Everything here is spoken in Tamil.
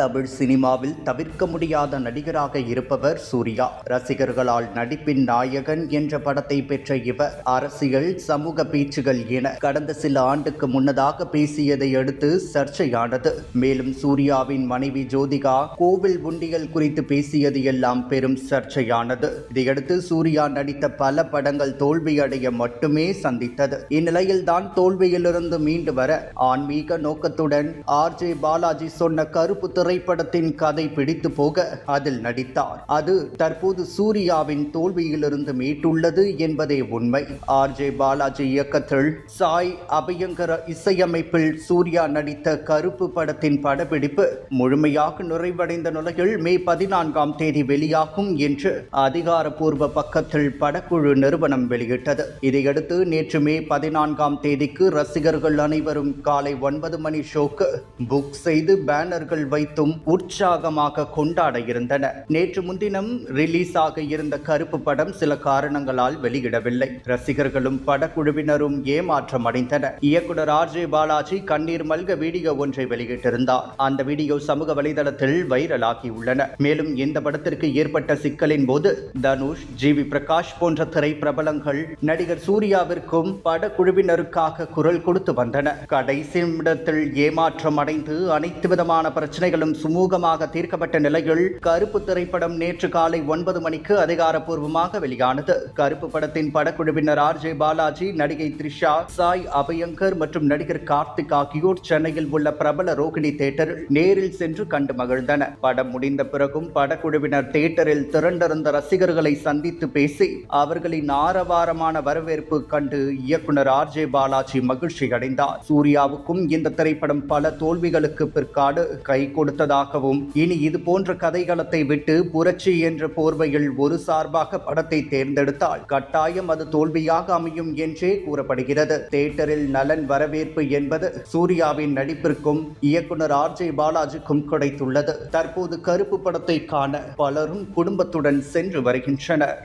தமிழ் சினிமாவில் தவிர்க்க முடியாத நடிகராக இருப்பவர் சூர்யா. ரசிகர்களால் நடிப்பின் நாயகன் என்ற படத்தை பெற்ற இவர் அரசியல், சமூக பேச்சுகள் என கடந்த சில ஆண்டுக்கு முன்னதாக பேசியதை அடுத்து சர்ச்சையானது. மேலும் சூர்யாவின் மனைவி ஜோதிகா கோவில் உண்டியல் குறித்து பேசியது எல்லாம் பெரும் சர்ச்சையானது. இதையடுத்து சூர்யா நடித்த பல படங்கள் தோல்வியடைய மட்டுமே சந்தித்தது. இந்நிலையில்தான் தோல்வியிலிருந்து மீண்டு வர ஆன்மீக நோக்கத்துடன் RJ பாலாஜி சொன்ன கருப்பு திரைப்படத்தின் கதை பிடித்து போக அதில் நடித்தார். அது தற்போது சூர்யாவின் தோல்வியிலிருந்து மீட்டுள்ளது என்பதே உண்மை. RJ பாலாஜி இயக்கத்தில் சாய் அபயங்கர இசையமைப்பில் சூர்யா நடித்த கருப்பு படத்தின் படப்பிடிப்பு முழுமையாக நிறைவடைந்த நிலையில் மே 14ஆம் தேதி வெளியாகும் என்று அதிகாரப்பூர்வ பக்கத்தில் படக்குழு நிறுவனம் வெளியிட்டது. இதையடுத்து நேற்று மே 14ஆம் தேதிக்கு ரசிகர்கள் அனைவரும் காலை 9 மணி ஷோக்கு புக் செய்து பேனர்கள் வைத்து உற்சாகமாக கொண்டாட இருந்தனர். நேற்று முன்தினம் ரிலீஸ் ஆக இருந்த கருப்பு படம் சில காரணங்களால் வெளியிடவில்லை. ரசிகர்களும் படக்குழுவினரும் ஏமாற்றம் அடைந்தனர். இயக்குனர் RJ பாலாஜி கண்ணீர் மல்க வீடியோ ஒன்றை வெளியிட்டிருந்தார். அந்த வீடியோ சமூக வலைதளத்தில் வைரலாகி உள்ளன. மேலும் இந்த படத்திற்கு ஏற்பட்ட சிக்கலின் போது தனுஷ், GV பிரகாஷ் போன்ற திரைப்பிரபலங்கள் நடிகர் சூர்யாவிற்கும் படக்குழுவினருக்காக குரல் கொடுத்து வந்தனர். கடைசி நிமிடத்தில் ஏமாற்றம் அடைந்து அனைத்து விதமான பிரச்சனைகளும் சுமூகமாக தீர்க்கப்பட்ட நிலையில் கருப்பு திரைப்படம் நேற்று காலை 9 மணிக்கு அதிகாரப்பூர்வமாக வெளியானது. கருப்பு படத்தின் படக்குழுவினர் RJ பாலாஜி, நடிகை த்ரிஷா, சாய் அபயங்கர் மற்றும் நடிகர் கார்த்திக் ஆகியோர் சென்னையில் உள்ள பிரபல ரோகிணி தியேட்டரில் நேரில் சென்று கண்டு மகிழ்ந்தனர். படம் முடிந்த பிறகும் படக்குழுவினர் தியேட்டரில் திரண்டிருந்த ரசிகர்களை சந்தித்து பேசி அவர்களின் ஆரவாரமான வரவேற்பு கண்டு இயக்குனர் RJ பாலாஜி மகிழ்ச்சி அடைந்தார். சூர்யாவுக்கும் இந்த திரைப்படம் பல தோல்விகளுக்கு பிற்காடு கை கொடுத்ததாகவும் இனி இது போன்ற கதைகளத்தை விட்டு புரட்சி என்ற போர்வையில் ஒரு சார்பாக படத்தை தேர்ந்தெடுத்தால் கட்டாயம் அது தோல்வியாக அமையும் என்றே கூறப்படுகிறது. தியேட்டரில் நலன் வரவேற்பு என்பது சூர்யாவின் நடிப்பிற்கும் இயக்குனர் RJ பாலாஜிக்கும் கிடைத்துள்ளது. தற்போது கருப்பு படத்தை காண பலரும் குடும்பத்துடன் சென்று வருகின்றனர்.